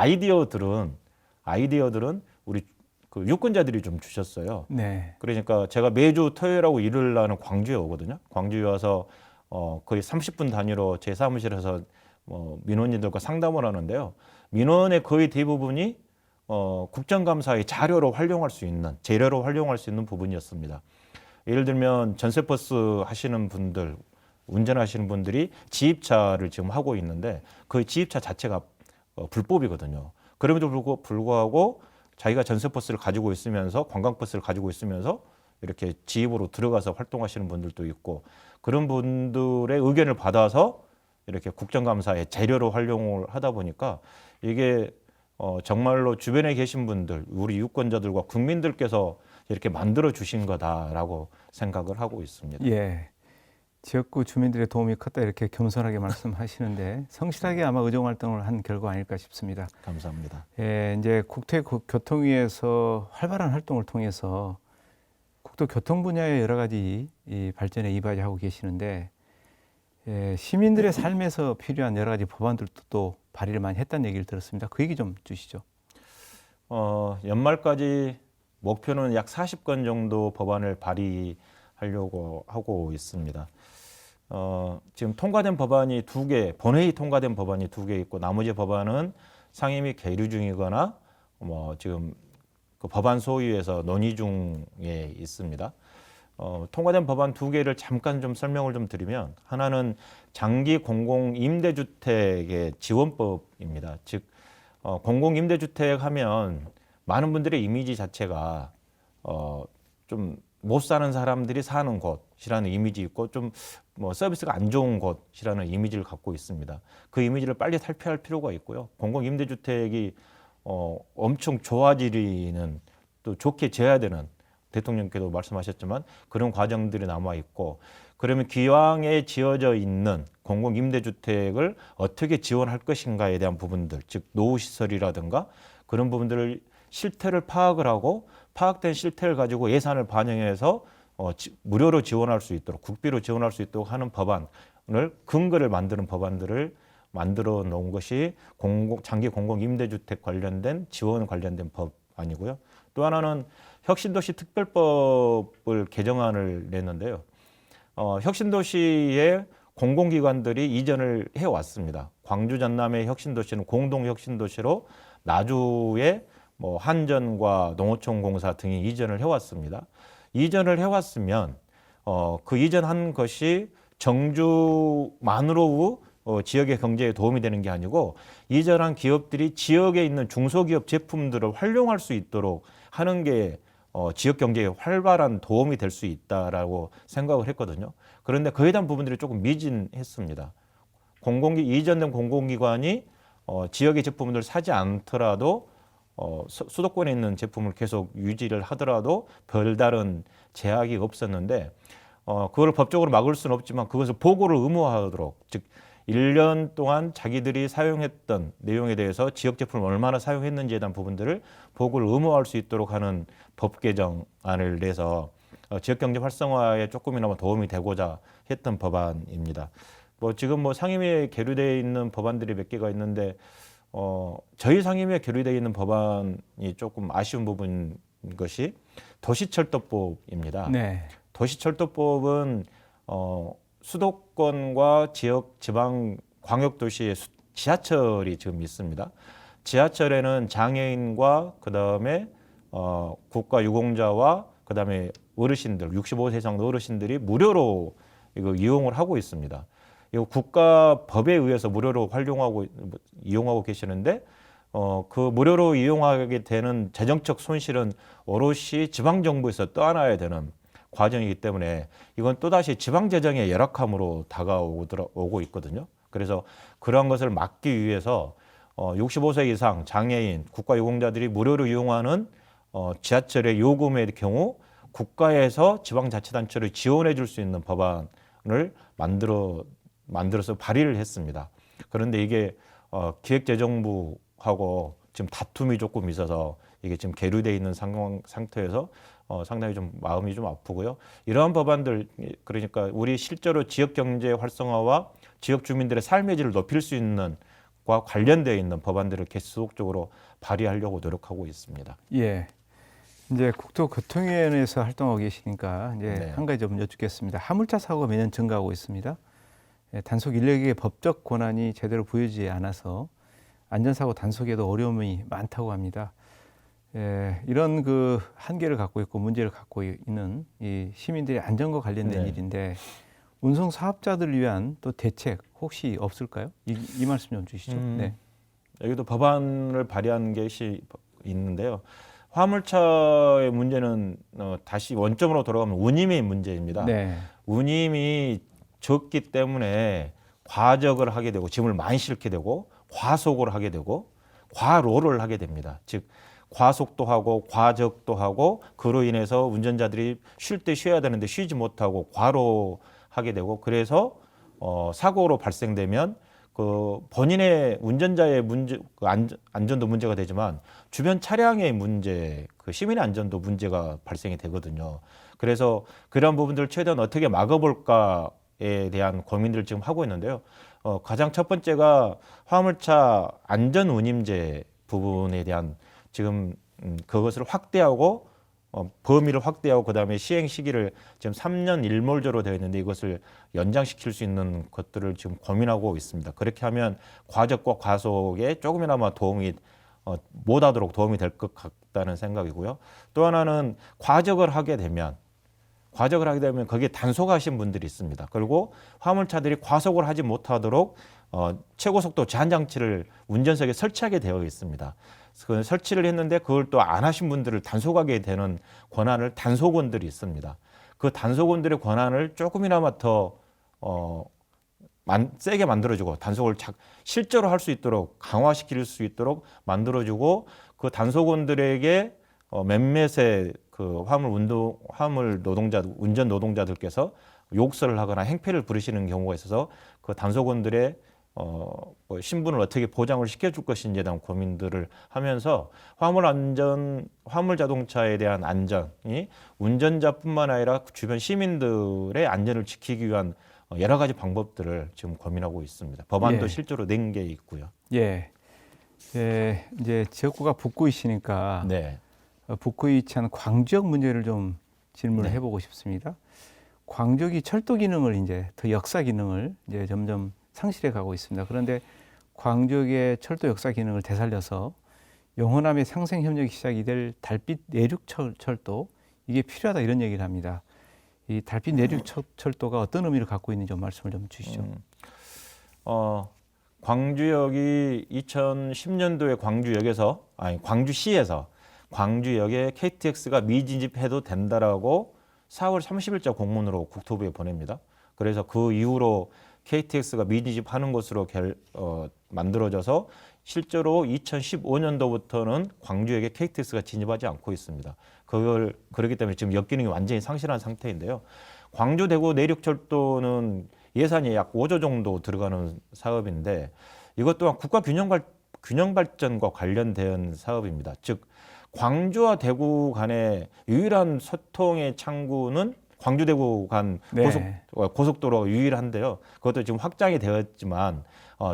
아이디어들은 우리 그 유권자들이 좀 주셨어요. 네. 그러니까 제가 매주 토요일하고 일요일 날은 광주에 오거든요. 광주에 와서 거의 30분 단위로 제 사무실에서 민원인들과 상담을 하는데요. 민원의 거의 대부분이 국정감사의 자료로 활용할 수 있는 재료로 활용할 수 있는 부분이었습니다. 예를 들면 전세버스 하시는 분들, 운전하시는 분들이 지입차를 지금 하고 있는데 그 지입차 자체가 불법이거든요. 그럼에도 불구하고 자기가 전세버스를 가지고 있으면서 관광버스를 가지고 있으면서 이렇게 지입으로 들어가서 활동하시는 분들도 있고 그런 분들의 의견을 받아서 이렇게 국정감사의 재료로 활용을 하다 보니까 이게 정말로 주변에 계신 분들, 우리 유권자들과 국민들께서 이렇게 만들어 주신 거다라고 생각을 하고 있습니다. 예. 지역구 주민들의 도움이 컸다 이렇게 겸손하게 말씀하시는데 성실하게 아마 의정 활동을 한 결과 아닐까 싶습니다. 감사합니다. 예, 이제 국토교통위에서 활발한 활동을 통해서 국토교통 분야의 여러 가지 이 발전에 이바지하고 계시는데 시민들의 삶에서 필요한 여러 가지 법안들도 또 발의를 많이 했다는 얘기를 들었습니다. 그 얘기 좀 주시죠. 연말까지 목표는 약 40건 정도 법안을 발의하려고 하고 있습니다. 지금 통과된 법안이 2개, 본회의 통과된 법안이 2개 있고 나머지 법안은 상임위 계류 중이거나 지금 그 법안 소위에서 논의 중에 있습니다. 통과된 법안 두 개를 잠깐 좀 설명을 좀 드리면, 하나는 장기 공공 임대주택의 지원법입니다. 즉 공공 임대주택 하면 많은 분들의 이미지 자체가 좀 못 사는 사람들이 사는 곳이라는 이미지 있고, 좀 뭐 서비스가 안 좋은 곳이라는 이미지를 갖고 있습니다. 그 이미지를 빨리 탈피할 필요가 있고요. 공공 임대주택이 엄청 좋아지리는, 또 좋게 지어야 되는, 대통령께도 말씀하셨지만 그런 과정들이 남아 있고, 그러면 기왕에 지어져 있는 공공 임대주택을 어떻게 지원할 것인가에 대한 부분들, 즉 노후시설이라든가 그런 부분들을 실태를 파악을 하고, 파악된 실태를 가지고 예산을 반영해서 무료로 지원할 수 있도록, 국비로 지원할 수 있도록 하는 법안을, 근거를 만드는 법안들을 만들어 놓은 것이 장기 공공 임대주택 관련된 지원 관련된 법안이고요. 또 하나는 혁신도시 특별법을 개정안을 냈는데요. 혁신도시의 공공기관들이 이전을 해왔습니다. 광주 전남의 혁신도시는 공동혁신도시로 나주의 뭐 한전과 농어촌공사 등이 이전을 해왔습니다. 이전을 해왔으면 그 이전한 것이 정주만으로 지역의 경제에 도움이 되는 게 아니고, 이전한 기업들이 지역에 있는 중소기업 제품들을 활용할 수 있도록 하는 게 지역 경제에 활발한 도움이 될 수 있다라고 생각을 했거든요. 그런데 그에 대한 부분들이 조금 미진했습니다. 이전된 공공기관이 지역의 제품을 사지 않더라도 수도권에 있는 제품을 계속 유지를 하더라도 별다른 제약이 없었는데, 그걸 법적으로 막을 수는 없지만 그것을 보고를 의무화하도록, 즉 1년 동안 자기들이 사용했던 내용에 대해서 지역 제품을 얼마나 사용했는지에 대한 부분들을 보고를 의무화할 수 있도록 하는 법 개정안을 내서 지역경제 활성화에 조금이나마 도움이 되고자 했던 법안입니다. 지금 상임위에 계류되어 있는 법안들이 몇 개가 있는데, 저희 상임위에 계류되어 있는 법안이 조금 아쉬운 부분인 것이 도시철도법입니다. 네. 도시철도법은 수도권과 지방 광역도시의 지하철이 지금 있습니다. 지하철에는 장애인과 그다음에 국가유공자와 그다음에 어르신들, 65세 이상 어르신들이 무료로 이거 이용을 하고 있습니다. 이거 국가 법에 의해서 무료로 이용하고 계시는데, 그 무료로 이용하게 되는 재정적 손실은 오롯이 지방 정부에서 떠안아야 되는 과정이기 때문에, 이건 또다시 지방 재정의 열악함으로 다가오고 있거든요. 그래서 그러한 것을 막기 위해서 65세 이상 장애인, 국가유공자들이 무료로 이용하는 지하철의 요금의 경우 국가에서 지방자치단체를 지원해 줄 수 있는 법안을 만들어서 발의를 했습니다. 그런데 이게 기획재정부하고 지금 다툼이 조금 있어서 이게 지금 계류되어 있는 상태에서 상당히 좀 마음이 좀 아프고요. 이러한 법안들, 그러니까 우리 실제로 지역 경제 활성화와 지역 주민들의 삶의 질을 높일 수 있는 과 관련되어 있는 법안들을 계속적으로 발의하려고 노력하고 있습니다. 예. 이제 국토교통위원회에서 활동하고 계시니까 이제 네. 한 가지 좀 여쭙겠습니다. 화물차 사고가 매년 증가하고 있습니다. 단속 인력에게 법적 권한이 제대로 부여지지 않아서 안전사고 단속에도 어려움이 많다고 합니다. 이런 그 한계를 갖고 있고 문제를 갖고 있는 이 시민들의 안전과 관련된 네. 일인데, 운송 사업자들을 위한 또 대책 혹시 없을까요? 이 말씀 좀 주시죠. 네. 여기도 법안을 발의한 것이 있는데요. 화물차의 문제는 다시 원점으로 돌아가면 운임의 문제입니다. 네. 운임이 적기 때문에 과적을 하게 되고 짐을 많이 싣게 되고 과속을 하게 되고 과로를 하게 됩니다. 즉 과속도 하고 과적도 하고, 그로 인해서 운전자들이 쉴 때 쉬어야 되는데 쉬지 못하고 과로하게 되고, 그래서 사고로 발생되면 그 본인의 운전자의 문제, 그 안전도 문제가 되지만 주변 차량의 문제, 그 시민의 안전도 문제가 발생이 되거든요. 그래서 그런 부분들을 최대한 어떻게 막아볼까에 대한 고민들을 지금 하고 있는데요. 가장 첫 번째가 화물차 안전 운임제 부분에 대한 지금 그것을 확대하고 범위를 확대하고 그다음에 시행 시기를 지금 3년 일몰제로 되어 있는데, 이것을 연장시킬 수 있는 것들을 지금 고민하고 있습니다. 그렇게 하면 과적과 과속에 조금이나마 도움이 못하도록 도움이 될 것 같다는 생각이고요. 또 하나는 과적을 하게 되면 과적을 하게 되면 거기에 단속하신 분들이 있습니다. 그리고 화물차들이 과속을 하지 못하도록 최고속도 제한 장치를 운전석에 설치하게 되어 있습니다. 그 설치를 했는데 그걸 또 안 하신 분들을 단속하게 되는 권한을 단속원들이 있습니다. 그 단속원들의 권한을 조금이나마 더 세게 만들어주고 단속을 실제로 할 수 있도록 강화시킬 수 있도록 만들어주고 그 단속원들에게 몇몇의 그 화물 노동자 운전 노동자들께서 욕설을 하거나 행패를 부리시는 경우가 있어서 그 단속원들의 뭐 신분을 어떻게 보장을 시켜줄 것인지에 대한 고민들을 하면서 화물 자동차에 대한 안전이 운전자뿐만 아니라 주변 시민들의 안전을 지키기 위한 여러 가지 방법들을 지금 고민하고 있습니다. 법안도 예. 실제로 낸 게 있고요. 예. 예, 이제 지역구가 북구이시니까 네. 북구에 위치한 광주역 문제를 좀 질문을 네. 해보고 싶습니다. 광주역이 철도 기능을 이제 더 역사 기능을 이제 점점 상실해 가고 있습니다. 그런데 광주역의 철도 역사 기능을 되살려서 영호남의 상생 협력이 시작이 될 달빛 내륙 철도 이게 필요하다 이런 얘기를 합니다. 이 달빛 내륙 철도가 어떤 의미를 갖고 있는지 좀 말씀을 좀 주시죠. 광주역이 2010년도에 광주시에서 광주역에 KTX가 미진입해도 된다라고 4월 30일자 공문으로 국토부에 보냅니다. 그래서 그 이후로 KTX가 미진입하는 것으로 만들어져서 실제로 2015년도부터는 광주역에 KTX가 진입하지 않고 있습니다. 그렇기 때문에 지금 역기능이 완전히 상실한 상태인데요. 광주 대구 내륙철도는 예산이 약 5조 정도 들어가는 사업인데 이것 또한 국가 균형 발전과 관련된 사업입니다. 즉 광주와 대구 간의 유일한 소통의 창구는 광주 대구 간 네. 고속도로 유일한데요. 그것도 지금 확장이 되었지만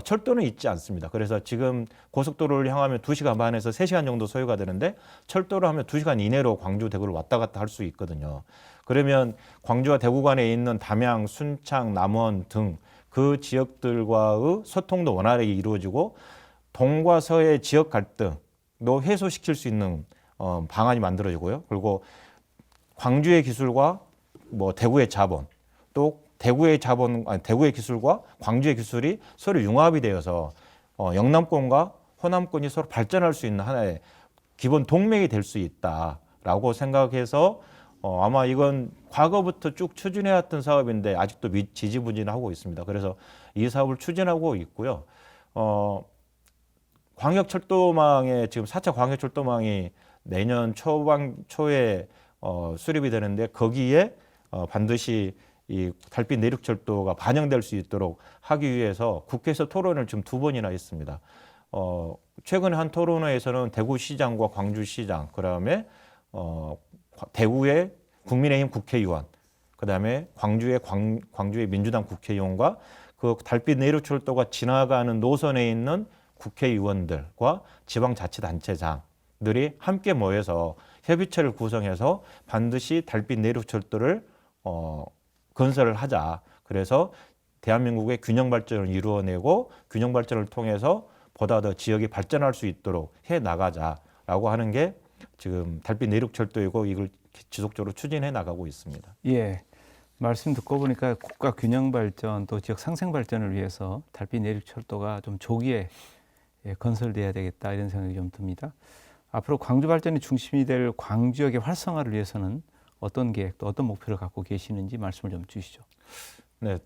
철도는 있지 않습니다. 그래서 지금 고속도로를 향하면 2시간 반에서 3시간 정도 소요가 되는데 철도를 하면 2시간 이내로 광주 대구를 왔다 갔다 할 수 있거든요. 그러면 광주와 대구 간에 있는 담양, 순창, 남원 등 그 지역들과의 소통도 원활하게 이루어지고 동과 서의 지역 갈등도 해소시킬 수 있는 방안이 만들어지고요. 그리고 광주의 기술과 뭐 대구의 자본, 또 대구의 기술과 광주의 기술이 서로 융합이 되어서 영남권과 호남권이 서로 발전할 수 있는 하나의 기본 동맹이 될 수 있다라고 생각해서 아마 이건 과거부터 쭉 추진해왔던 사업인데 아직도 지지부진하고 있습니다. 그래서 이 사업을 추진하고 있고요. 광역철도망에 지금 4차 광역철도망이 내년 초에 수립이 되는데 거기에 반드시 이 달빛 내륙철도가 반영될 수 있도록 하기 위해서 국회에서 토론을 지금 2번이나 했습니다. 최근에 한 토론회에서는 대구시장과 광주시장, 그다음에 대구의 국민의힘 국회의원, 그다음에 광주의 민주당 국회의원과 그 달빛 내륙철도가 지나가는 노선에 있는 국회의원들과 지방자치단체장들이 함께 모여서 협의체를 구성해서 반드시 달빛 내륙철도를 건설을 하자. 그래서 대한민국의 균형 발전을 이루어내고 균형 발전을 통해서 보다 더 지역이 발전할 수 있도록 해 나가자라고 하는 게 지금 달빛 내륙철도이고 이걸 지속적으로 추진해 나가고 있습니다. 예. 말씀 듣고 보니까 국가 균형 발전 또 지역 상생 발전을 위해서 달빛 내륙철도가 좀 조기에 건설돼야 되겠다 이런 생각이 좀 듭니다. 앞으로 광주 발전의 중심이 될 광주역의 활성화를 위해서는 어떤 계획 또 어떤 목표를 갖고 계시는지 말씀을 좀 주시죠. 네,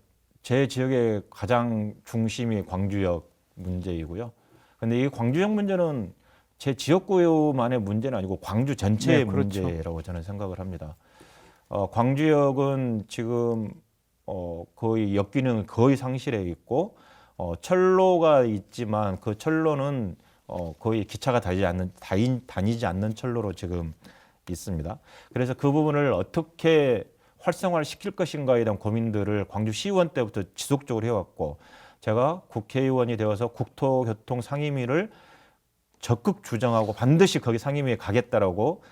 제 지역의 가장 중심이 광주역 문제이고요. 근데 이 광주역 문제는 제 지역구만의 문제는 아니고 광주 전체의 네, 그렇죠. 문제라고 저는 생각을 합니다. 광주역은 지금 거의 역기능이 거의 상실해 있고 철로가 있지만 그 철로는 거의 기차가 다니지 않는 철로로 지금 있습니다. 그래서 그 부분을 어떻게 활성화를 시킬 것인가에 대한 고민들을 광주시의원 때부터 지속적으로 해왔고 제가 국회의원이 되어서 국토교통 상임위를 적극 주장하고 반드시 거기 상임위에 가겠다라고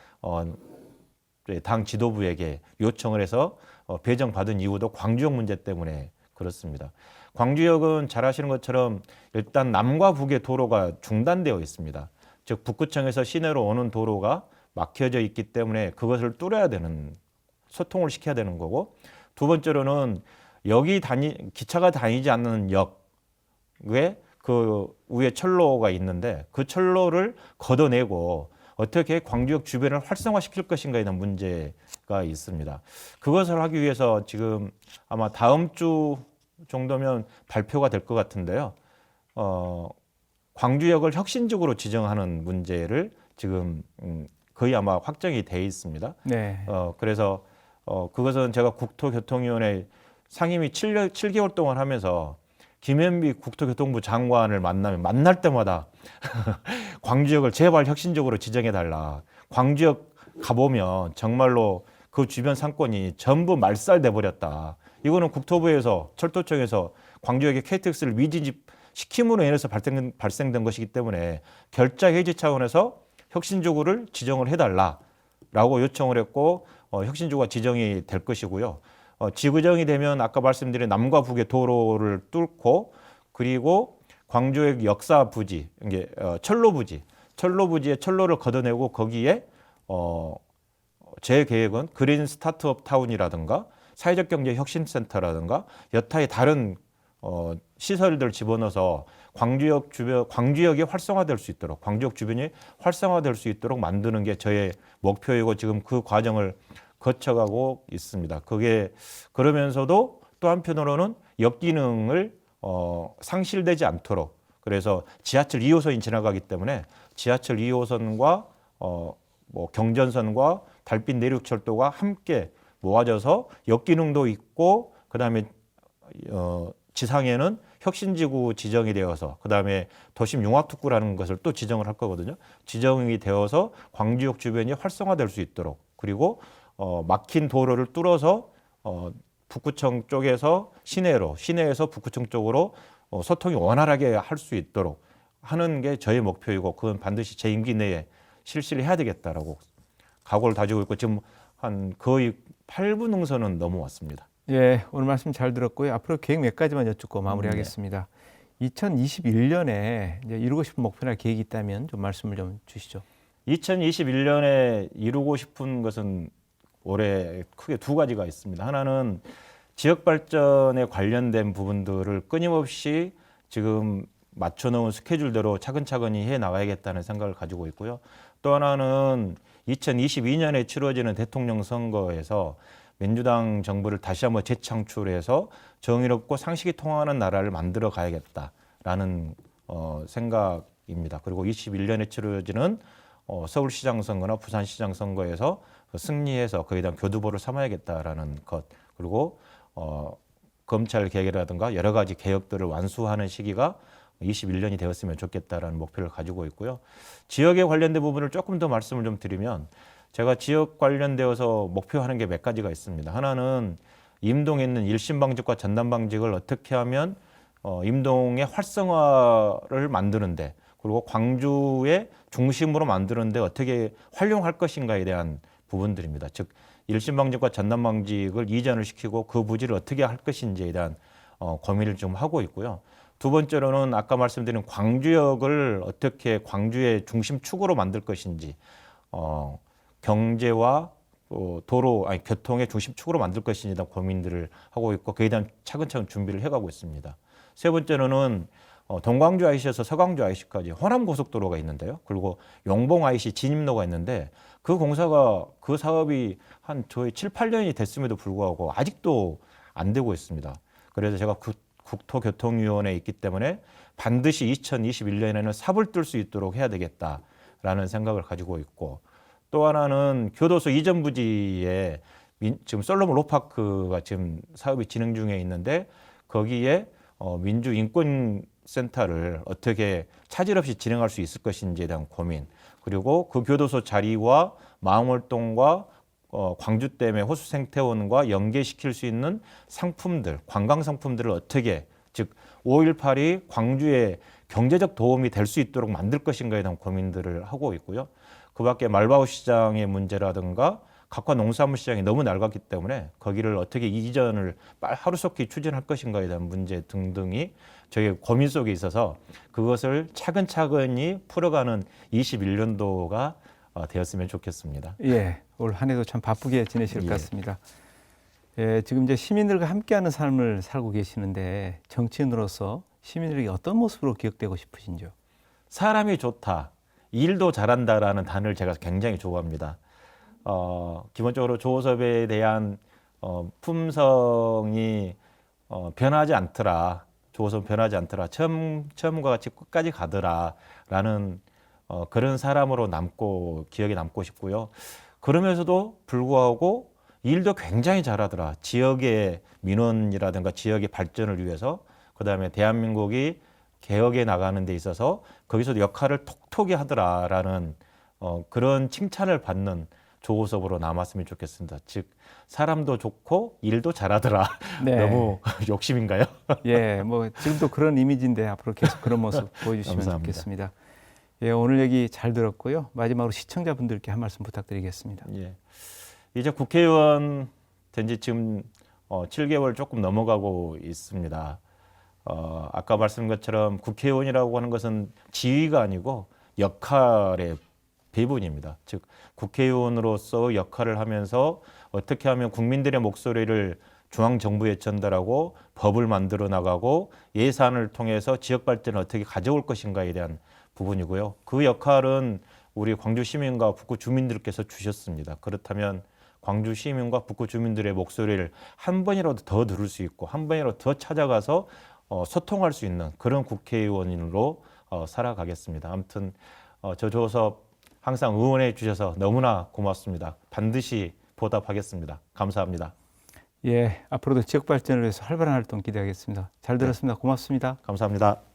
당 지도부에게 요청을 해서 배정받은 이유도 광주역 문제 때문에 그렇습니다. 광주역은 잘 아시는 것처럼 일단 남과 북의 도로가 중단되어 있습니다. 즉 북구청에서 시내로 오는 도로가 막혀져 있기 때문에 그것을 뚫어야 되는 소통을 시켜야 되는 거고, 두 번째로는 여기 기차가 다니지 않는 역에 그 위에 철로가 있는데 그 철로를 걷어내고 어떻게 광주역 주변을 활성화시킬 것인가에 대한 문제가 있습니다. 그것을 하기 위해서 지금 아마 다음 주 정도면 발표가 될 것 같은데요. 광주역을 혁신적으로 지정하는 문제를 지금 거의 아마 확정이 돼 있습니다. 네. 그래서 그것은 제가 국토교통위원회 상임위 7개월 동안 하면서 김현미 국토교통부 장관을 만날 때마다 광주역을 제발 혁신적으로 지정해달라. 광주역 가보면 정말로 그 주변 상권이 전부 말살돼 버렸다. 이거는 국토부에서 철도청에서 광주역의 KTX를 미진입시킴으로 인해서 발생된 것이기 때문에 결자 해지 차원에서 혁신적으로 지정을 해달라라고 요청을 했고 혁신적으로 지정이 될 것이고요. 지구정이 되면 아까 말씀드린 남과 북의 도로를 뚫고 그리고 광주역 역사 부지, 이게 철로 부지에 철로를 걷어내고 거기에 제 계획은 그린 스타트업 타운이라든가 사회적 경제 혁신센터라든가 여타의 다른 시설들 집어넣어서 광주역이 활성화될 수 있도록 광주역 주변이 활성화될 수 있도록 만드는 게 저의 목표이고 지금 그 과정을 거쳐가고 있습니다. 그게 그러면서도 또 한편으로는 역기능을 상실되지 않도록 그래서 지하철 2호선이 지나가기 때문에 지하철 2호선과 뭐 경전선과 달빛 내륙철도가 함께 모아져서 역기능도 있고 그다음에 지상에는 혁신지구 지정이 되어서 그다음에 도심 융합특구라는 것을 또 지정을 할 거거든요. 지정이 되어서 광주역 주변이 활성화될 수 있도록 그리고 막힌 도로를 뚫어서 북구청 쪽에서 시내에서 북구청 쪽으로 소통이 원활하게 할 수 있도록 하는 게 저의 목표이고 그건 반드시 제 임기 내에 실시를 해야 되겠다라고 각오를 다지고 있고 지금 한 거의 8분 능선은 넘어왔습니다. 예, 오늘 말씀 잘 들었고요. 앞으로 계획 몇 가지만 여쭙고 마무리하겠습니다. 2021년에 이제 이루고 싶은 목표나 계획이 있다면 좀 말씀을 좀 주시죠. 2021년에 이루고 싶은 것은 올해 크게 두 가지가 있습니다. 하나는 지역 발전에 관련된 부분들을 끊임없이 지금 맞춰놓은 스케줄대로 차근차근히 해 나가야겠다는 생각을 가지고 있고요. 또 하나는 2022년에 치러지는 대통령 선거에서 민주당 정부를 다시 한번 재창출해서 정의롭고 상식이 통하는 나라를 만들어 가야겠다라는 생각입니다. 그리고 21년에 치러지는 서울시장 선거나 부산시장 선거에서 승리해서 거기에 대한 교두보를 삼아야겠다라는 것 그리고 검찰 개혁이라든가 여러 가지 개혁들을 완수하는 시기가 21년이 되었으면 좋겠다라는 목표를 가지고 있고요. 지역에 관련된 부분을 조금 더 말씀을 좀 드리면 제가 지역 관련되어서 목표하는 게 몇 가지가 있습니다. 하나는 임동에 있는 일신방직과 전담방직을 어떻게 하면 임동의 활성화를 만드는데 그리고 광주의 중심으로 만드는데 어떻게 활용할 것인가에 대한 부분들입니다. 즉 일신방직과 전담방직을 이전을 시키고 그 부지를 어떻게 할 것인지에 대한 고민을 좀 하고 있고요. 두 번째로는 아까 말씀드린 광주역을 어떻게 광주의 중심축으로 만들 것인지 경제와 교통의 중심축으로 만들 것인지에 대한 고민들을 하고 있고 그에 대한 차근차근 준비를 해가고 있습니다. 세 번째로는 동광주 IC에서 서광주 IC까지 호남고속도로가 있는데요. 그리고 용봉 IC 진입로가 있는데 그 사업이 한 저희 7, 8년이 됐음에도 불구하고 아직도 안 되고 있습니다. 그래서 제가 국토교통위원회에 있기 때문에 반드시 2021년에는 삽을 뜰 수 있도록 해야 되겠다라는 생각을 가지고 있고 또 하나는 교도소 이전 부지에 지금 솔로몬 로파크가 지금 사업이 진행 중에 있는데 거기에 민주인권센터를 어떻게 차질 없이 진행할 수 있을 것인지에 대한 고민 그리고 그 교도소 자리와 마음월동과 광주댐의 호수 생태원과 연계시킬 수 있는 상품들, 관광 상품들을 어떻게 즉 5.18이 광주에 경제적 도움이 될 수 있도록 만들 것인가에 대한 고민들을 하고 있고요. 그 밖에 말바우 시장의 문제라든가 각화 농수산물 시장이 너무 낡았기 때문에 거기를 어떻게 이전을 하루속히 추진할 것인가에 대한 문제 등등이 저희 고민 속에 있어서 그것을 차근차근히 풀어가는 21년도가 되었으면 좋겠습니다. 예, 올 한 해도 참 바쁘게 지내실 것 예. 같습니다. 예, 지금 이제 시민들과 함께하는 삶을 살고 계시는데 정치인으로서 시민들에게 어떤 모습으로 기억되고 싶으신지요? 사람이 좋다, 일도 잘한다라는 단어를 제가 굉장히 좋아합니다. 기본적으로 조섭에 대한 품성이 변하지 않더라. 조섭은 변하지 않더라. 처음과 같이 끝까지 가더라라는 그런 사람으로 기억에 남고 싶고요. 그러면서도 불구하고 일도 굉장히 잘하더라. 지역의 민원이라든가 지역의 발전을 위해서, 그다음에 대한민국이 개혁에 나가는 데 있어서 거기서도 역할을 톡톡히 하더라라는 그런 칭찬을 받는 조호섭으로 남았으면 좋겠습니다. 즉 사람도 좋고 일도 잘하더라. 네. 너무 욕심인가요? 예, 뭐 지금도 그런 이미지인데 앞으로 계속 그런 모습 보여주시면 감사합니다. 좋겠습니다. 예, 오늘 얘기 잘 들었고요. 마지막으로 시청자분들께 한 말씀 부탁드리겠습니다. 예. 이제 국회의원 된 지 지금 7개월 조금 넘어가고 있습니다. 아까 말씀드린 것처럼 국회의원이라고 하는 것은 지위가 아니고 역할의 배분입니다. 즉 국회의원으로서 역할을 하면서 어떻게 하면 국민들의 목소리를 중앙정부에 전달하고 법을 만들어 나가고 예산을 통해서 지역 발전을 어떻게 가져올 것인가에 대한 부분이고요. 그 역할은 우리 광주 시민과 북구 주민들께서 주셨습니다. 그렇다면 광주 시민과 북구 주민들의 목소리를 한 번이라도 더 들을 수 있고 한 번이라도 더 찾아가서 소통할 수 있는 그런 국회의원으로 살아가겠습니다. 아무튼 저 조섭 항상 응원해 주셔서 너무나 고맙습니다. 반드시 보답하겠습니다. 감사합니다. 예, 앞으로도 지역 발전을 위해서 활발한 활동 기대하겠습니다. 잘 들었습니다. 고맙습니다. 감사합니다.